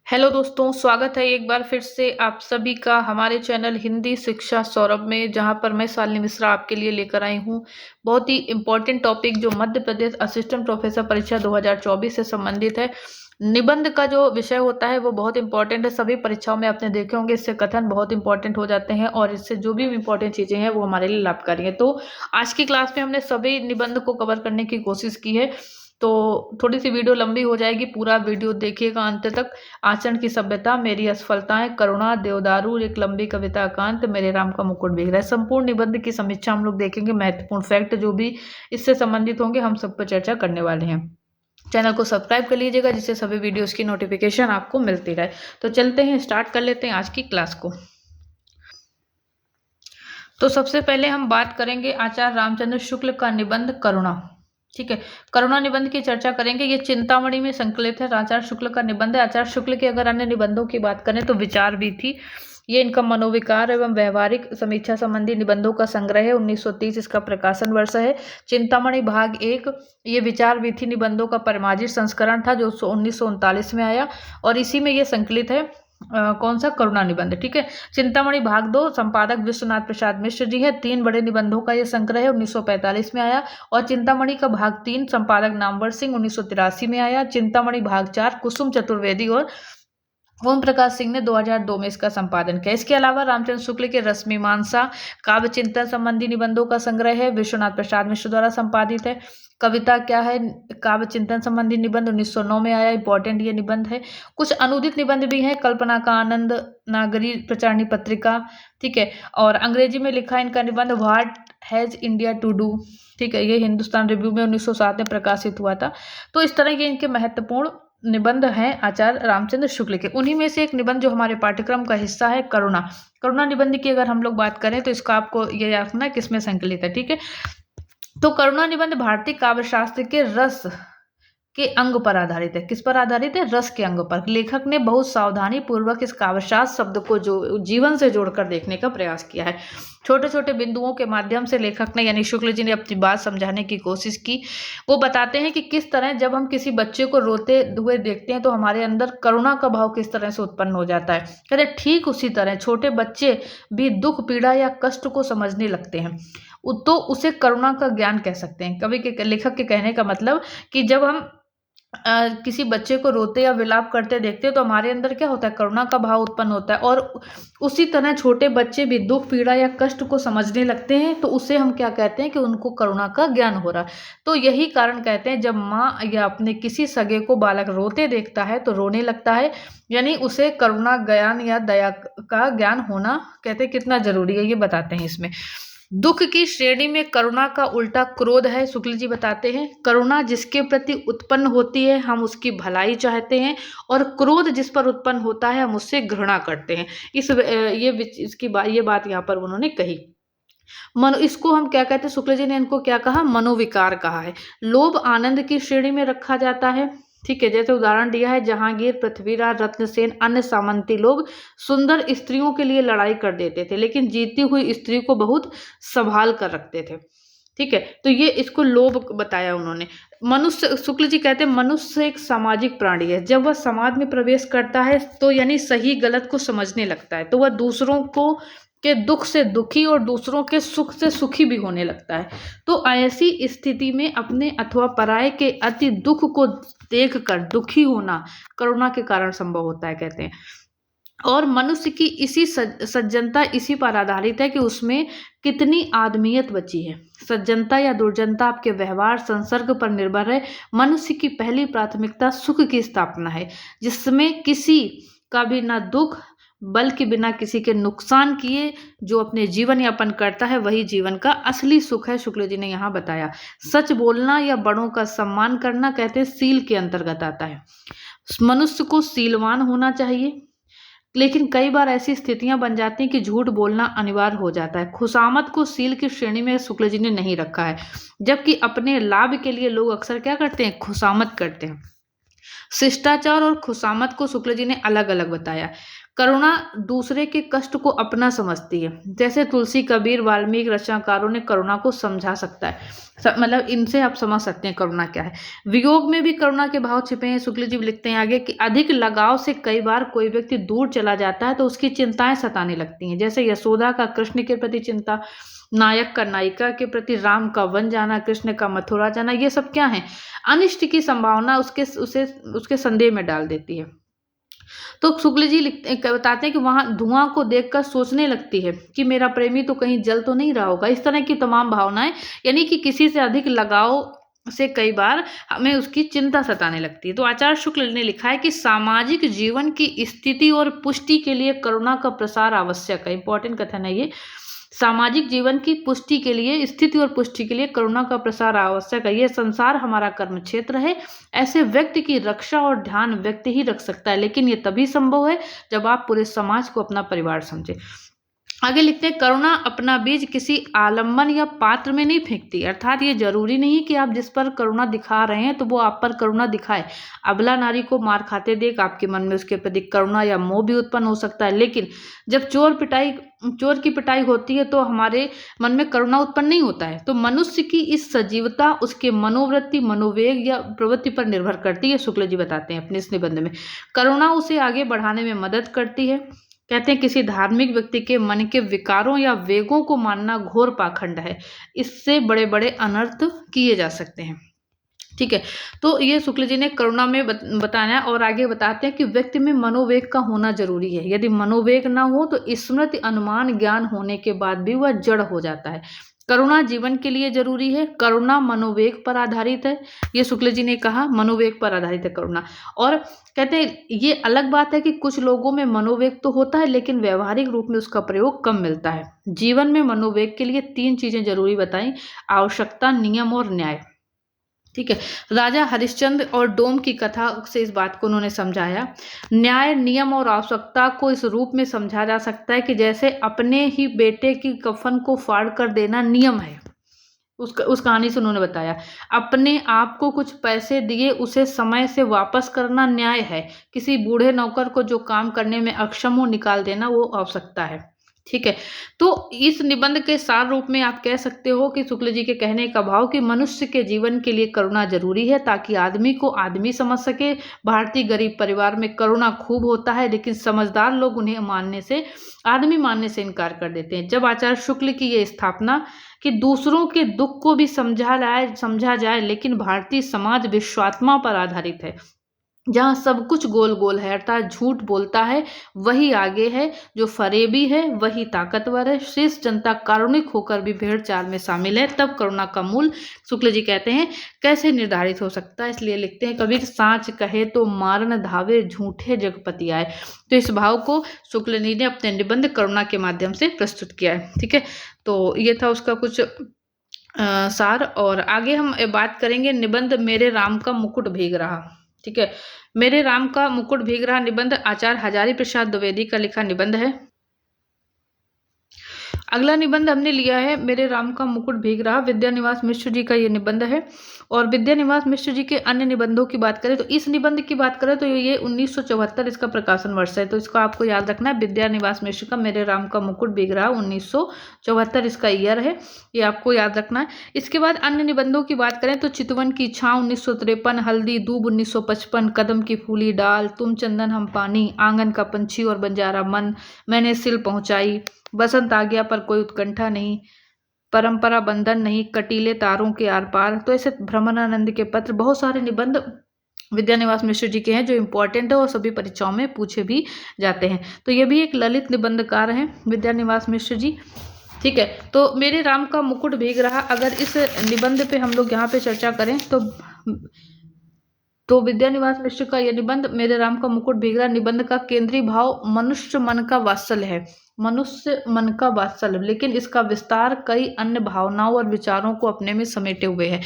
Hello दोस्तों, स्वागत है एक बार फिर से आप सभी का हमारे चैनल हिंदी शिक्षा सौरभ में, जहां पर मैं शालिनी मिश्रा आपके लिए लेकर आई हूं बहुत ही इम्पोर्टेंट टॉपिक जो मध्य प्रदेश असिस्टेंट प्रोफेसर परीक्षा 2024 से संबंधित है। निबंध का जो विषय होता है वो बहुत इंपॉर्टेंट है। सभी परीक्षाओं में आपने देखे होंगे, इससे कथन बहुत इंपॉर्टेंट हो जाते हैं और इससे जो भी इंपॉर्टेंट चीजें हैं वो हमारे लिए लाभकारी है। तो आज की क्लास में हमने सभी निबंध को कवर करने की कोशिश की है। तो थोड़ी सी वीडियो लंबी हो जाएगी, पूरा वीडियो देखिएगा अंत तक। आचरण की सभ्यता, मेरी असफलताएं, करुणा, देवदारू, एक लंबी कविता एकांत, मेरे राम का मुकुट बिखरा है। संपूर्ण निबंध की समीक्षा हम लोग देखेंगे। महत्वपूर्ण फैक्ट जो भी इससे संबंधित होंगे हम सब पर चर्चा करने वाले हैं। चैनल को सब्सक्राइब कर लीजिएगा जिससे सभी वीडियोस की नोटिफिकेशन आपको मिलती रहे। तो चलते हैं, स्टार्ट कर लेते हैं आज की क्लास को। तो सबसे पहले हम बात करेंगे आचार्य रामचंद्र शुक्ल का निबंध करुणा। ठीक है, करुणा निबंध की चर्चा करेंगे। ये चिंतामणि में संकलित है, आचार्य शुक्ल का निबंध है। आचार्य शुक्ल के अगर अन्य निबंधों की बात करें तो विचार भी थी, ये इनका मनोविकार एवं व्यवहारिक समीक्षा संबंधी निबंधों का संग्रह है। 1930 इसका प्रकाशन वर्ष है। चिंतामणि भाग 1 ये विचार विधि निबंधों का परिमार्जित संस्करण था जो 1939 में आया और इसी में ये संकलित है। कौन सा? करुणा निबंध। ठीक है, चिंतामणि भाग 2 संपादक विश्वनाथ प्रसाद मिश्र जी है। 3 बड़े निबंधों का ये संग्रह है, 1945 में आया। और चिंतामणि का भाग 3 संपादक नामवर सिंह 1983 में आया। चिंतामणि भाग 4 कुसुम चतुर्वेदी और ओम प्रकाश सिंह ने 2002 में इसका संपादन किया। इसके अलावा रामचंद्र शुक्ल के रश्मिमांसा काव्य चिंतन संबंधी निबंधों का संग्रह है, विश्वनाथ प्रसाद मिश्र द्वारा संपादित है। कविता क्या है? काव्य चिंतन संबंधी निबंध 1909 में आया, इंपॉर्टेंट ये निबंध है। कुछ अनुदित निबंध भी हैं, कल्पना का आनंद, नागरी प्रचारणी पत्रिका। ठीक है, और अंग्रेजी में लिखा है इनका निबंध what has India to do. ठीक है, ये हिंदुस्तान रिव्यू में 1907 में प्रकाशित हुआ था। तो इस तरह के इनके महत्वपूर्ण निबंध हैं आचार्य रामचंद्र शुक्ल के। उन्हीं में से एक निबंध जो हमारे पाठ्यक्रम का हिस्सा है, करुणा। करुणा निबंध की अगर हम लोग बात करें तो इसका आपको ये याद रखना है किसमें संकलित है। ठीक है, तो करुणा निबंध भारतीय काव्य शास्त्र के रस के अंग पर आधारित है। किस पर आधारित है? रस के अंग पर। लेखक ने बहुत सावधानी पूर्वक इस काव्यशास्त्र शब्द को जो जीवन से जोड़कर देखने का प्रयास किया है। छोटे छोटे बिंदुओं के माध्यम से लेखक ने यानी शुक्ल जी ने अपनी बात समझाने की कोशिश की। वो बताते हैं कि किस तरह जब हम किसी बच्चे को रोते हुए देखते हैं तो हमारे अंदर करुणा का भाव किस तरह से उत्पन्न हो जाता है। कहते ठीक उसी तरह छोटे बच्चे भी दुख, पीड़ा या कष्ट को समझने लगते हैं, तो उसे करुणा का ज्ञान कह सकते हैं। कवि के लेखक के कहने का मतलब कि जब हम किसी बच्चे को रोते या विलाप करते देखते हैं तो हमारे अंदर क्या होता है? करुणा का भाव उत्पन्न होता है। और उसी तरह छोटे बच्चे भी दुख, पीड़ा या कष्ट को समझने लगते हैं, तो उसे हम क्या कहते हैं? कि उनको करुणा का ज्ञान हो रहा है। तो यही कारण कहते हैं जब माँ या अपने किसी सगे को बालक रोते देखता है तो रोने लगता है, यानी उसे करुणा ज्ञान या दया का ज्ञान होना कहते हैं कितना जरूरी है, ये बताते हैं इसमें। दुख की श्रेणी में करुणा का उल्टा क्रोध है। शुक्ल जी बताते हैं करुणा जिसके प्रति उत्पन्न होती है हम उसकी भलाई चाहते हैं, और क्रोध जिस पर उत्पन्न होता है हम उससे घृणा करते हैं। ये बात यहाँ पर उन्होंने कही। इसको हम क्या कहते हैं? शुक्ल जी ने इनको क्या कहा? मनोविकार कहा है। लोभ आनंद की श्रेणी में रखा जाता है। ठीक है, जैसे उदाहरण दिया है जहांगीर, पृथ्वीराज, रत्नसेन, अन्य सामंती लोग सुंदर स्त्रियों के लिए लड़ाई कर देते थे लेकिन जीती हुई स्त्री को बहुत संभाल कर रखते थे। ठीक है, तो ये इसको लोभ बताया उन्होंने। मनुष्य, शुक्ल जी कहते हैं मनुष्य एक सामाजिक प्राणी है। जब वह समाज में प्रवेश करता है तो यानी सही गलत को समझने लगता है, तो वह दूसरों को के दुख से दुखी और दूसरों के सुख से सुखी भी होने लगता है। तो ऐसी स्थिति में अपने अथवा पराये के अति दुख को देखकर दुखी होना करुणा के कारण संभव होता है, कहते हैं। और मनुष्य की इसी सज्जनता इसी पर आधारित है कि उसमें कितनी आदमियत बची है। सज्जनता या दुर्जनता आपके व्यवहार संसर्ग पर निर्भर है। मनुष्य की पहली प्राथमिकता सुख की स्थापना है, जिसमें किसी का भी ना दुख बल्कि बिना किसी के नुकसान किए जो अपने जीवन यापन करता है वही जीवन का असली सुख है। शुक्ल जी ने यहाँ बताया। सच बोलना या बड़ों का सम्मान करना कहते हैं सील के अंतर्गत आता है। मनुष्य को सीलवान होना चाहिए, लेकिन कई बार ऐसी स्थितियां बन जाती हैं कि झूठ बोलना अनिवार्य हो जाता है। खुशामद को सील की श्रेणी में शुक्ल जी ने नहीं रखा है, जबकि अपने लाभ के लिए लोग अक्सर क्या करते हैं? खुशामद करते हैं। शिष्टाचार और खुशामद को शुक्ल जी ने अलग अलग बताया। करुणा दूसरे के कष्ट को अपना समझती है। जैसे तुलसी, कबीर, वाल्मीकि रचनाकारों ने करुणा को समझा सकता है, मतलब इनसे आप समझ सकते हैं करुणा क्या है। वियोग में भी करुणा के भाव छिपे हैं। शुक्ल जी लिखते हैं आगे कि अधिक लगाव से कई बार कोई व्यक्ति दूर चला जाता है तो उसकी चिंताएं सताने लगती हैं। जैसे यशोदा का कृष्ण के प्रति चिंता, नायक का नायिका के प्रति, राम का वन जाना, कृष्ण का मथुरा जाना, ये सब क्या है, अनिष्ट की संभावना उसके संदेह में डाल देती है। तो शुक्ल जी बताते हैं कि वहां धुआं को देखकर सोचने लगती है कि मेरा प्रेमी तो कहीं जल तो नहीं रहा होगा। इस तरह की तमाम भावनाएं, यानी कि किसी से अधिक लगाव से कई बार हमें उसकी चिंता सताने लगती है। तो आचार्य शुक्ल ने लिखा है कि सामाजिक जीवन की स्थिति और पुष्टि के लिए करुणा का प्रसार आवश्यक है। इंपॉर्टेंट कथन है ये। सामाजिक जीवन की पुष्टि के लिए, स्थिति और पुष्टि के लिए करुणा का प्रसार आवश्यक है। यह संसार हमारा कर्म क्षेत्र है। ऐसे व्यक्ति की रक्षा और ध्यान व्यक्ति ही रख सकता है, लेकिन यह तभी संभव है जब आप पूरे समाज को अपना परिवार समझे। आगे लिखते हैं, करुणा अपना बीज किसी आलम्बन या पात्र में नहीं फेंकती। अर्थात ये जरूरी नहीं कि आप जिस पर करुणा दिखा रहे हैं तो वो आप पर करुणा दिखाए। अबला नारी को मार खाते देख आपके मन में उसके प्रति करुणा या मोह भी उत्पन्न हो सकता है, लेकिन जब चोर की पिटाई होती है तो हमारे मन में करुणा उत्पन्न नहीं होता है। तो मनुष्य की इस सजीवता उसके मनोवृत्ति, मनोवेग या प्रवृत्ति पर निर्भर करती है। शुक्ल जी बताते हैं अपने इस निबंध में। करुणा उसे आगे बढ़ाने में मदद करती है। कहते हैं किसी धार्मिक व्यक्ति के मन के विकारों या वेगों को मानना घोर पाखंड है। इससे बड़े बड़े अनर्थ किए जा सकते हैं। ठीक है, तो ये शुक्ल जी ने करुणा में बताया और आगे बताते हैं कि व्यक्ति में मनोवेग का होना जरूरी है। यदि मनोवेग ना हो तो स्मृति, अनुमान, ज्ञान होने के बाद भी वह जड़ हो जाता है। करुणा जीवन के लिए जरूरी है। करुणा मनोवेग पर आधारित है। ये शुक्ल जी ने कहा मनोवेग पर आधारित है करुणा। और कहते हैं ये अलग बात है कि कुछ लोगों में मनोवेग तो होता है लेकिन व्यवहारिक रूप में उसका प्रयोग कम मिलता है। जीवन में मनोवेग के लिए 3 चीजें जरूरी बताई: आवश्यकता, नियम और न्याय। ठीक है, राजा हरिश्चंद्र और डोम की कथा से इस बात को उन्होंने समझाया। न्याय, नियम और आवश्यकता को इस रूप में समझा जा सकता है कि जैसे अपने ही बेटे की कफन को फाड़ कर देना नियम है। उस कहानी से उन्होंने बताया। अपने आप को कुछ पैसे दिए उसे समय से वापस करना न्याय है। किसी बूढ़े नौकर को जो काम करने में अक्षम हो निकाल देना वो आवश्यकता है। ठीक है, तो इस निबंध के सार रूप में आप कह सकते हो कि शुक्ल जी के कहने का भाव कि मनुष्य के जीवन के लिए करुणा जरूरी है ताकि आदमी को आदमी समझ सके। भारतीय गरीब परिवार में करुणा खूब होता है लेकिन समझदार लोग उन्हें आदमी मानने से इनकार कर देते हैं। जब आचार्य शुक्ल की ये स्थापना कि दूसरों के दुख को भी समझा जाए, लेकिन भारतीय समाज विश्वात्मा पर आधारित है जहाँ सब कुछ गोल गोल है, अर्थात झूठ बोलता है वही आगे है, जो फरेबी है वही ताकतवर है, शेष जनता कारुणिक होकर भी भेड़ चाल में शामिल है, तब करुणा का मूल शुक्ल जी कहते हैं कैसे निर्धारित हो सकता है। इसलिए लिखते हैं, कबीर सांच कहे तो मारन धावे, झूठे जगपति आए। तो इस भाव को शुक्ल जी ने अपने निबंध करुणा के माध्यम से प्रस्तुत किया है। ठीक है, तो ये था उसका कुछ सार। और आगे हम बात करेंगे निबंध मेरे राम का मुकुट भीग रहा। ठीक है, मेरे राम का मुकुट भीग रहा निबंध आचार्य हजारी प्रसाद द्विवेदी का लिखा निबंध है। अगला निबंध हमने लिया है मेरे राम का मुकुट भीग रहा, विद्यानिवास मिश्र जी का ये निबंध है। और विद्यानिवास मिश्र जी के अन्य निबंधों की बात करें तो इस निबंध की बात करें तो ये 1974 इसका प्रकाशन वर्ष है। तो इसको आपको याद रखना है, विद्यानिवास मिश्र का मेरे राम का मुकुट भीग रहा 1974 इसका ईयर है, ये आपको याद रखना है। इसके बाद अन्य निबंधों की बात करें तो चितवन की छाँव 1953, हल्दी दूब 1955, कदम की फूली डाल, तुम चंदन हम पानी, आंगन का पंछी और बंजारा मन, मैंने सिल पहुंचाई, बसंत आ गया पर कोई उत्कंठा नहीं, परंपरा बंधन नहीं, कटीले तारों के आर पार। तो ऐसे भ्रमरानंद के पत्र, बहुत सारे निबंध विद्यानिवास मिश्र जी के हैं जो इम्पोर्टेंट है और सभी परीक्षाओं में पूछे भी जाते हैं। तो ये भी एक ललित निबंधकार हैं विद्यानिवास मिश्र जी। ठीक है, तो मेरे राम का मुकुट भीग रहा, अगर इस निबंध पे हम लोग यहाँ पे चर्चा करें तो विद्यानिवास मिश्र का यह निबंध मेरे राम का मुकुट भीग रहा निबंध का केंद्रीय भाव मनुष्य मन का वात्सल्य है। मनुष्य मन का वात्सल्य, लेकिन इसका विस्तार कई अन्य भावनाओं और विचारों को अपने में समेटे हुए है।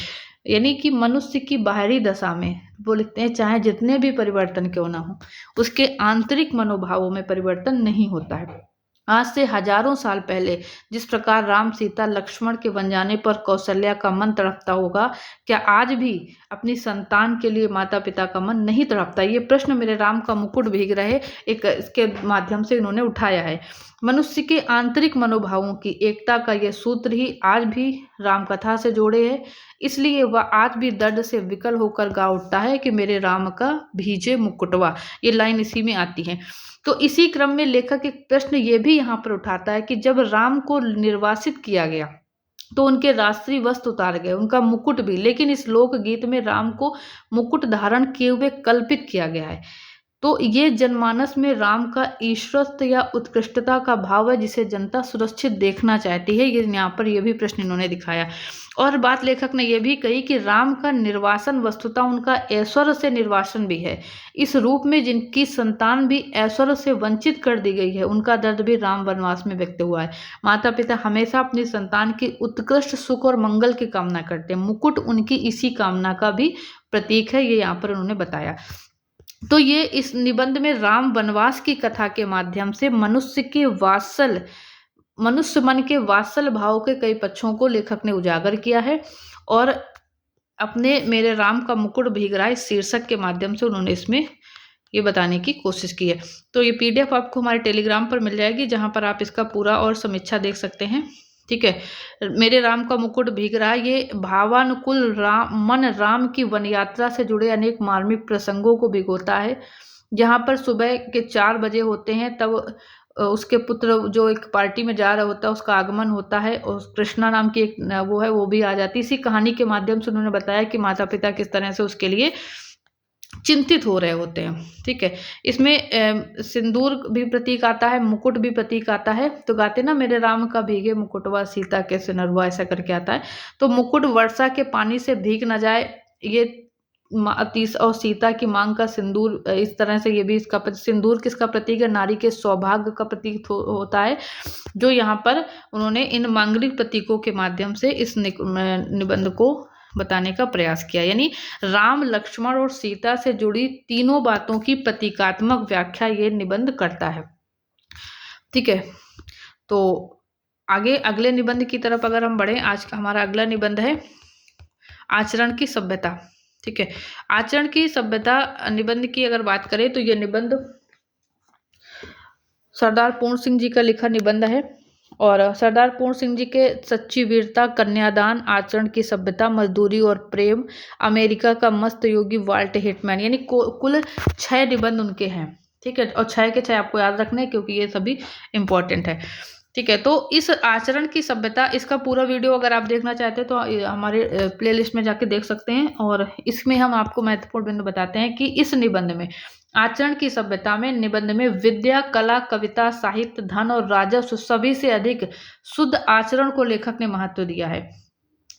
यानी कि मनुष्य की बाहरी दशा में वो लिखते हैं चाहे जितने भी परिवर्तन क्यों ना हो, उसके आंतरिक मनोभावों में परिवर्तन नहीं होता है। आज से हजारों साल पहले जिस प्रकार राम सीता लक्ष्मण के बन जाने पर कौशल्या का मन तड़पता होगा, क्या आज भी अपनी संतान के लिए माता पिता का मन नहीं तड़पता? ये प्रश्न मेरे राम का मुकुट भीग रहे एक इसके माध्यम से इन्होंने उठाया है। मनुष्य के आंतरिक मनोभावों की एकता का यह सूत्र ही आज भी राम कथा से जोड़े है, इसलिए वह आज भी दर्द से विकल होकर गा उठता है कि मेरे राम का भीजे मुकुटवा। ये लाइन इसी में आती है। तो इसी क्रम में लेखक एक प्रश्न ये भी यहाँ पर उठाता है कि जब राम को निर्वासित किया गया तो उनके राष्ट्रीय वस्त्र उतार गए, उनका मुकुट भी, लेकिन इस लोकगीत में राम को मुकुट धारण किए हुए कल्पित किया गया है। तो ये जनमानस में राम का ईश्वरत्व या उत्कृष्टता का भाव है जिसे जनता सुरक्षित देखना चाहती है। ये यहाँ पर ये भी प्रश्न इन्होंने दिखाया। और बात लेखक ने यह भी कही कि राम का निर्वासन वस्तुतः उनका ऐश्वर्य से निर्वासन भी है। इस रूप में जिनकी संतान भी ऐश्वर्य से वंचित कर दी गई है, उनका दर्द भी राम वनवास में व्यक्त हुआ है। माता पिता हमेशा अपनी संतान की उत्कृष्ट सुख और मंगल की कामना करते हैं। मुकुट उनकी इसी कामना का भी प्रतीक है, ये यहाँ पर उन्होंने बताया। तो ये इस निबंध में राम वनवास की कथा के माध्यम से मनुष्य मन के वात्सल भाव के कई पक्षों को लेखक ने उजागर किया है और अपने मेरे राम का मुकुट भीग रहा है इस शीर्षक के माध्यम से उन्होंने इसमें ये बताने की कोशिश की है। तो ये पीडीएफ आपको हमारे टेलीग्राम पर मिल जाएगी, जहां पर आप इसका पूरा और समीक्षा देख सकते हैं। ठीक है, मेरे राम का मुकुट भीग रहा है, ये भावानुकूल राम की वन यात्रा से जुड़े अनेक मार्मिक प्रसंगों को भिगोता है। जहाँ पर सुबह के 4 बजे होते हैं तब उसके पुत्र जो एक पार्टी में जा रहा होता है उसका आगमन होता है और कृष्णा नाम की एक वो भी आ जाती है। इसी कहानी के माध्यम से उन्होंने बताया कि माता पिता किस तरह से उसके लिए चिंतित हो रहे होते हैं। ठीक है, इसमें सिंदूर भी प्रतीक आता है, मुकुट भी प्रतीक आता है। तो गाते ना मेरे राम का भीगे मुकुटवा सीता के सिनरुआ, ऐसा करके आता है। तो मुकुट वर्षा के पानी से भीग न जाए, ये और सीता की मांग का सिंदूर, इस तरह से ये भी इसका सिंदूर किसका प्रतीक है? नारी के सौभाग्य का प्रतीक होता है, जो यहाँ पर उन्होंने इन मांगलिक प्रतीकों के माध्यम से इस निबंध को बताने का प्रयास किया। यानी राम, लक्ष्मण और सीता से जुड़ी तीनों बातों की प्रतीकात्मक व्याख्या ये निबंध करता है। ठीक है, तो आगे अगले निबंध की तरफ अगर हम बढ़े, आज का हमारा अगला निबंध है आचरण की सभ्यता। ठीक है, आचरण की सभ्यता निबंध की अगर बात करें तो यह निबंध सरदार पूर्ण सिंह जी का लिखा निबंध है और सरदार पूर्ण सिंह जी के सच्ची वीरता, कन्यादान, आचरण की सभ्यता, मजदूरी और प्रेम, अमेरिका का मस्त योगी, वाल्ट हिटमैन, यानी कुल 6 निबंध उनके हैं। ठीक है, और 6 के 6 आपको याद रखने हैं क्योंकि ये सभी इंपॉर्टेंट है। ठीक है, तो इस आचरण की सभ्यता, इसका पूरा वीडियो अगर आप देखना चाहते हैं तो हमारे प्लेलिस्ट में जाके देख सकते हैं। और इसमें हम आपको महत्वपूर्ण बिंदु बताते हैं कि इस निबंध में, आचरण की सभ्यता में, निबंध में विद्या, कला, कविता, साहित्य, धन और राजस्व सभी से अधिक शुद्ध आचरण को लेखक ने महत्व दिया है।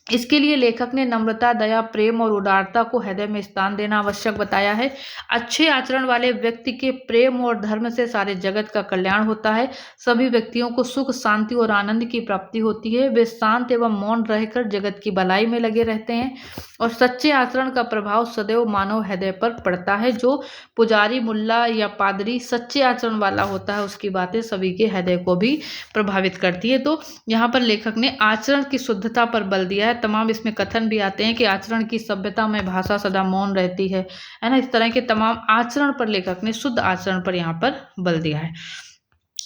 इसके लिए लेखक ने नम्रता, दया, प्रेम और उदारता को हृदय में स्थान देना आवश्यक बताया है। अच्छे आचरण वाले व्यक्ति के प्रेम और धर्म से सारे जगत का कल्याण होता है। सभी व्यक्तियों को सुख, शांति और आनंद की प्राप्ति होती है। वे शांत एवं मौन रहकर जगत की भलाई में लगे रहते हैं और सच्चे आचरण का प्रभाव सदैव मानव हृदय पर पड़ता है। जो पुजारी, मुल्ला या पादरी सच्चे आचरण वाला होता है, उसकी बातें सभी के हृदय को भी प्रभावित करती है। तो यहाँ पर लेखक ने आचरण की शुद्धता पर बल दिया है। तमाम इसमें कथन भी आते हैं कि आचरण की सभ्यता में भाषा सदा मौन रहती है ना। इस तरह के तमाम आचरण पर लेखक ने, शुद्ध आचरण पर यहाँ पर बल दिया है।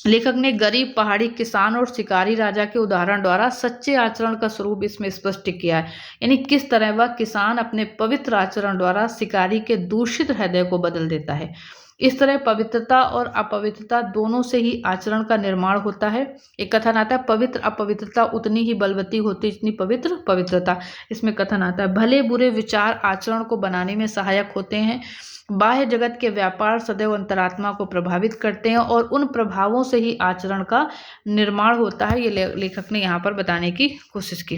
लेखक ने गरीब, पहाड़ी, किसान और शिकारी राजा के उदाहरण द्वारा सच्चे आचरण का स्वरूप इसमें स्पष्ट किया है। यानी किस तरह वह किसान अपने पवित्र आचरण द्वारा शिकारी के दूषित हृदय को बदल देता है। इस तरह पवित्रता और अपवित्रता दोनों से ही आचरण का निर्माण होता है। एक कथन आता है, पवित्र अपवित्रता उतनी ही बलवती होती जितनी पवित्र पवित्रता। इसमें कथन आता है, भले बुरे विचार आचरण को बनाने में सहायक होते हैं। बाह्य जगत के व्यापार सदैव अंतरात्मा को प्रभावित करते हैं और उन प्रभावों से ही आचरण का निर्माण होता है। ये लेखक ने यहाँ पर बताने की कोशिश की।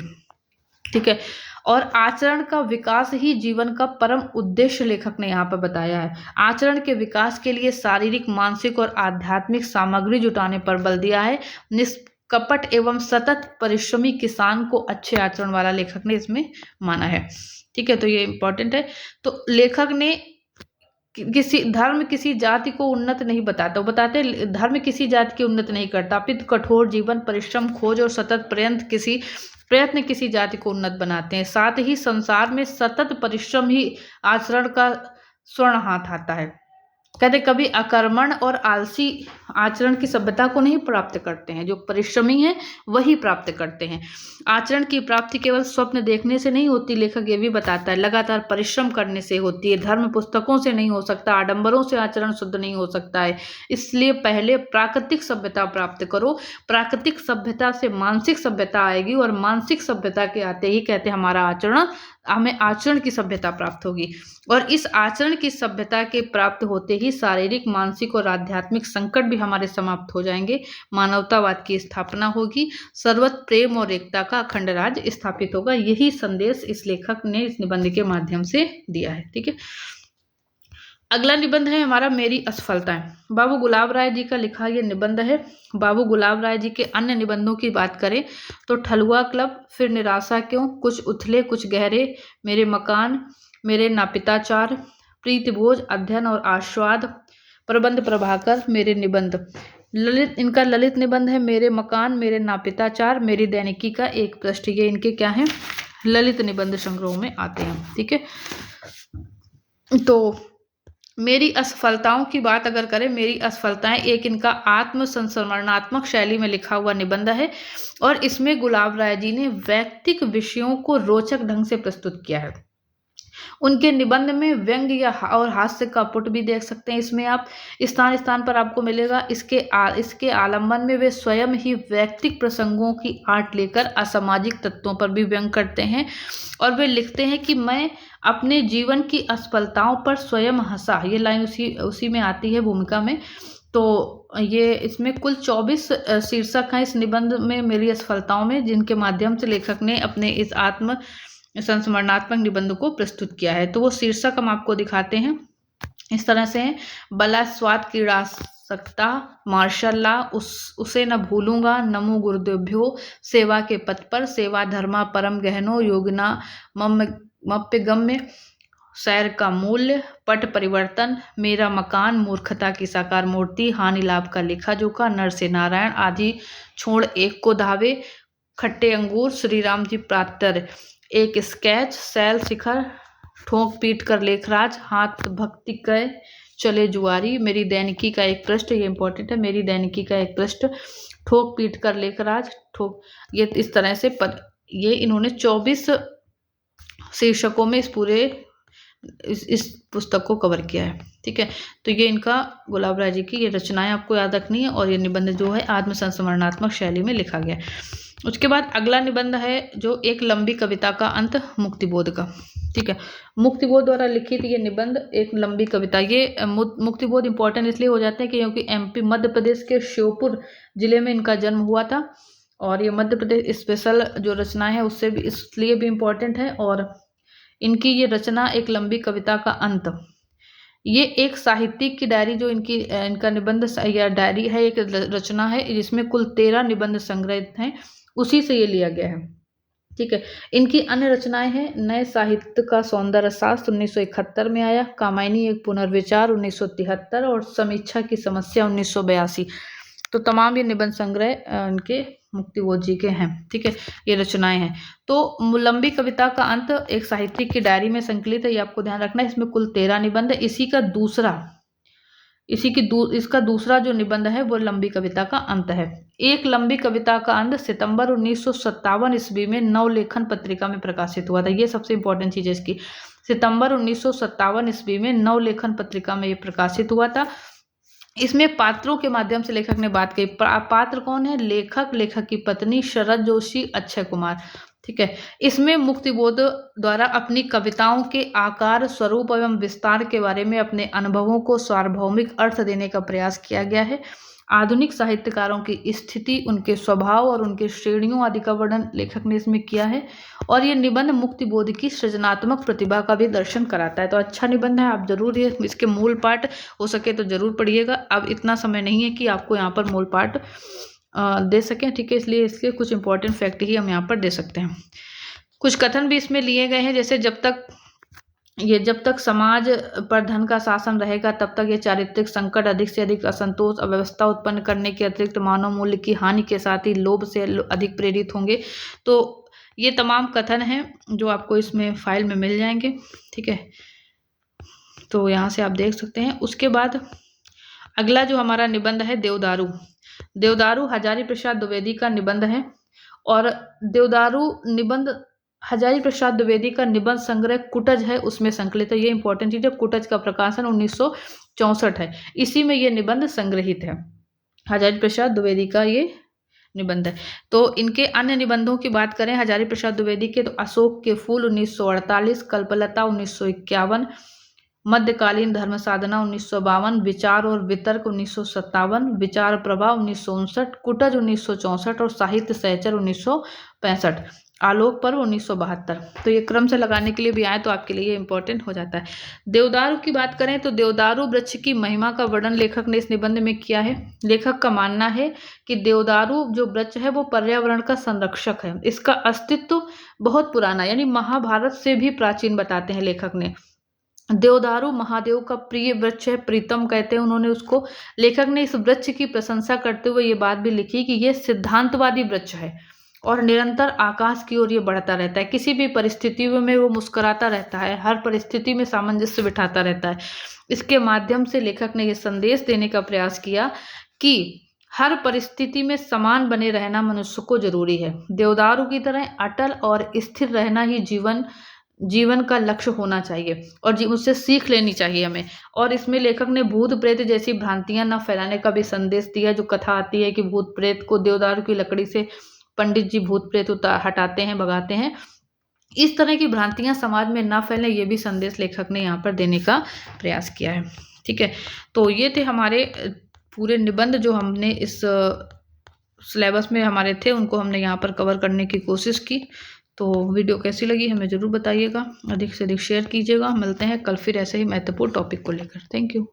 ठीक है, और आचरण का विकास ही जीवन का परम उद्देश्य लेखक ने यहाँ पर बताया है। आचरण के विकास के लिए शारीरिक, मानसिक और आध्यात्मिक सामग्री जुटाने पर बल दिया है। निष्कपट एवं सतत परिश्रमी किसान को अच्छे आचरण वाला लेखक ने इसमें माना है। ठीक है, तो ये इंपॉर्टेंट है। तो लेखक ने किसी धर्म किसी जाति को उन्नत नहीं बताता, वो बताते धर्म किसी जाति की उन्नत नहीं करता, अपितु कठोर जीवन, परिश्रम, खोज और सतत प्रयत्न किसी जाति को उन्नत बनाते हैं। साथ ही संसार में सतत परिश्रम ही आचरण का स्वर्ण हाथ आता है। कहते कभी अकर्मण और आलसी आचरण की सभ्यता को नहीं प्राप्त करते हैं, जो परिश्रमी हैं वही प्राप्त करते हैं। आचरण की प्राप्ति केवल स्वप्न देखने से नहीं होती, लेखक ये भी बताता है, लगातार परिश्रम करने से होती है। धर्म पुस्तकों से नहीं हो सकता, आडंबरों से आचरण शुद्ध नहीं हो सकता है। इसलिए पहले प्राकृतिक सभ्यता प्राप्त करो, प्राकृतिक सभ्यता से मानसिक सभ्यता आएगी, और मानसिक सभ्यता के आते ही कहते हमें आचरण की सभ्यता प्राप्त होगी, और इस आचरण की सभ्यता के प्राप्त होते ही शारीरिक, मानसिक और आध्यात्मिक संकट भी हमारे समाप्त हो जाएंगे। मानवतावाद की स्थापना होगी, सर्वत्र प्रेम और एकता का अखंड राज्य स्थापित होगा। यही संदेश इस लेखक ने इस निबंध के माध्यम से दिया है। ठीक है, अगला निबंध है हमारा मेरी असफलताएं। बाबू गुलाब राय जी का लिखा यह निबंध है। बाबू गुलाब राय जी के अन्य निबंधों की बात करें तो ठलुआ क्लब, फिर निराशा क्यों, कुछ उथले कुछ गहरे, मेरे मकान, मेरे नापिताचार, प्रीति भोज, अध्ययन और आस्वाद, प्रबंध प्रभाकर, मेरे निबंध ललित, इनका ललित निबंध है मेरे मकान, मेरे नापिताचार, मेरी दैनिकी का एक पृष्ठ। ये इनके क्या है, ललित निबंध संग्रह में आते हैं। ठीक है, तो मेरी असफलताओं की बात अगर करें, मेरी असफलताएं एक इनका आत्म संस्मरणात्मक शैली में लिखा हुआ निबंध है, और इसमें गुलाब राय जी ने वैयक्तिक विषयों को रोचक ढंग से प्रस्तुत किया है। उनके निबंध में व्यंग्य और हास्य का पुट भी देख सकते हैं। इसमें आप स्थान स्थान पर आपको मिलेगा। इसके आलंबन में वे स्वयं ही वैयक्तिक प्रसंगों की आड़ लेकर असामाजिक तत्वों पर भी व्यंग करते हैं, और वे लिखते हैं कि मैं अपने जीवन की असफलताओं पर स्वयं हंसा। ये लाइन उसी में आती है भूमिका में। तो ये इसमें कुल 24 शीर्षक हैं इस निबंध में, मेरी असफलताओं में, जिनके माध्यम से लेखक ने अपने इस आत्म संस्मरणात्मक निबंध को प्रस्तुत किया है। तो वो शीर्षक हम आपको दिखाते हैं, इस तरह से हैं। बला स्वाद कीड़ा सकता, मार्शल लॉ, उसे न भूलूंगा, नमो गुरुदेव्यो, सेवा के पथ पर, सेवा धर्मा परम गहनो, योगिना मप्य गम्य, सैर का मूल्य, पट परिवर्तन, मेरा मकान, मूर्खता की साकार मूर्ति, हानि लाभ का लेखा जोखा, नर से नारायण, आदि छोड़ एक को धावे, खट्टे अंगूर, श्री राम जी प्रातर, एक स्केच, शैल शिखर, ठोंक पीट कर लेखराज, हाथ भक्ति कय चले जुआरी, मेरी दैनिकी का एक पृष्ठ, ये इंपॉर्टेंट है, मेरी दैनिकी का एक पृष्ठ, ठोक पीट कर लेखराज, ठोक, ये इस तरह से ये इन्होंने 24 शीर्षकों में इस पुस्तक को कवर किया है। ठीक है, तो ये इनका गुलाब राय जी की ये रचनाएं आपको याद रखनी है, और ये निबंध जो है आत्म संस्मरणात्मक शैली में लिखा गया है। उसके बाद अगला निबंध है जो एक लंबी कविता का अंत, मुक्तिबोध का। ठीक है, मुक्तिबोध द्वारा लिखित ये निबंध एक लंबी कविता। ये मुक्तिबोध इंपॉर्टेंट इसलिए हो जाते हैं क्योंकि एमपी मध्य प्रदेश के श्योपुर जिले में इनका जन्म हुआ था, और ये मध्य प्रदेश स्पेशल जो रचनाएं है उससे भी इसलिए भी इम्पोर्टेंट है। और इनकी ये रचना एक लंबी कविता का अंत, ये एक साहित्यिक की डायरी, जो इनका निबंध या डायरी है, एक रचना है जिसमें कुल 13 निबंध संग्रहित हैं, उसी से ये लिया गया है। ठीक है, इनकी अन्य रचनाएं हैं नए साहित्य का सौंदर्य शास्त्र 1971 में आया, कामायनी एक पुनर्विचार 1973, और समीक्षा की समस्या 1982। तो तमाम ये निबंध संग्रह इनके मुक्तिबोध जी के हैं। ठीक है, ये रचनाएं हैं। तो लंबी कविता का अंत एक साहित्यिक की डायरी में संकलित है, ये आपको ध्यान रखना है। इसमें कुल 13 निबंध है। इसका दूसरा जो निबंध है वो लंबी कविता का अंत है। एक लंबी कविता का अंत सितंबर 1957 ईस्वी में नवलेखन पत्रिका में प्रकाशित हुआ था। ये सबसे इंपॉर्टेंट चीज है इसकी, सितंबर 1957 ईस्वी में नवलेखन पत्रिका में ये प्रकाशित हुआ था। इसमें पात्रों के माध्यम से लेखक ने बात की। पात्र कौन है? लेखक की पत्नी शरद जोशी, अक्षय कुमार। ठीक है, इसमें मुक्तिबोध द्वारा अपनी कविताओं के आकार, स्वरूप एवं विस्तार के बारे में अपने अनुभवों को सार्वभौमिक अर्थ देने का प्रयास किया गया है। आधुनिक साहित्यकारों की स्थिति, उनके स्वभाव और उनके श्रेणियों आदि का वर्णन लेखक ने इसमें किया है। और ये निबंध मुक्तिबोध की सृजनात्मक प्रतिभा का भी दर्शन कराता है। तो अच्छा निबंध है, आप जरूर ये इसके मूल पाठ हो सके तो जरूर पढ़िएगा। अब इतना समय नहीं है कि आपको यहाँ पर मूल पाठ दे सकें। ठीक है, इसलिए इसके कुछ इंपॉर्टेंट फैक्ट ही हम यहाँ पर दे सकते हैं। कुछ कथन भी इसमें लिए गए हैं, जैसे जब तक ये जब तक समाज पर धन का शासन रहेगा तब तक ये चारित्रिक संकट, अधिक से अधिक असंतोष, अव्यवस्था उत्पन्न करने के अतिरिक्त मानव मूल्य की हानि के साथ ही लोभ से अधिक प्रेरित होंगे। तो ये तमाम कथन हैं जो आपको इसमें फाइल में मिल जाएंगे, ठीक है। तो यहाँ से आप देख सकते हैं। उसके बाद अगला जो हमारा निबंध है देवदारू। देवदारू हजारी प्रसाद द्विवेदी का निबंध है और देवदारू निबंध हजारी प्रसाद द्विवेदी का निबंध संग्रह कुटज है, उसमें संकलित है। ये इंपॉर्टेंट चीज है। कुटज का प्रकाशन 1964 है, इसी में ये निबंध संग्रहित है। हजारी प्रसाद द्विवेदी का ये निबंध है। तो इनके अन्य निबंधों की बात करें हजारी प्रसाद द्विवेदी के, तो अशोक के फूल 1948, कल्पलता 1951, मध्यकालीन धर्म साधना 1952, विचार और वितर्क 1957, विचार प्रभा 1959, कुटज 1964 और साहित्य सहचर 1965, आलोक पर्व 1972। तो ये क्रम से लगाने के लिए भी आए तो आपके लिए ये इंपॉर्टेंट हो जाता है। देवदारू की बात करें तो देवदारू वृक्ष की महिमा का वर्णन लेखक ने इस निबंध में किया है। लेखक का मानना है कि देवदारू जो वृक्ष है वो पर्यावरण का संरक्षक है। इसका अस्तित्व बहुत पुराना यानी महाभारत से भी प्राचीन बताते हैं लेखक ने। देवदारू महादेव का प्रिय वृक्ष है, प्रीतम कहते हैं उन्होंने उसको। लेखक ने इस वृक्ष की प्रशंसा करते हुए ये बात भी लिखी कि यह सिद्धांतवादी वृक्ष है और निरंतर आकाश की ओर ये बढ़ता रहता है। किसी भी परिस्थितियों में वो मुस्कुराता रहता है, हर परिस्थिति में सामंजस्य बिठाता रहता है। इसके माध्यम से लेखक ने यह संदेश देने का प्रयास किया कि हर परिस्थिति में समान बने रहना मनुष्य को जरूरी है। देवदारू की तरह अटल और स्थिर रहना ही जीवन का लक्ष्य होना चाहिए और उससे सीख लेनी चाहिए हमें। और इसमें लेखक ने भूत प्रेत जैसी भ्रांतियां न फैलाने का भी संदेश दिया। जो कथा आती है कि भूत प्रेत को देवदारू की लकड़ी से पंडित जी भूत प्रेत हटाते हैं, भगाते हैं, इस तरह की भ्रांतियां समाज में ना फैलें, ये भी संदेश लेखक ने यहाँ पर देने का प्रयास किया है, ठीक है। तो ये थे हमारे पूरे निबंध जो हमने इस सिलेबस में हमारे थे, उनको हमने यहाँ पर कवर करने की कोशिश की। तो वीडियो कैसी लगी हमें ज़रूर बताइएगा, अधिक से अधिक शेयर कीजिएगा। मिलते हैं कल फिर ऐसे ही महत्वपूर्ण टॉपिक को लेकर। Thank you.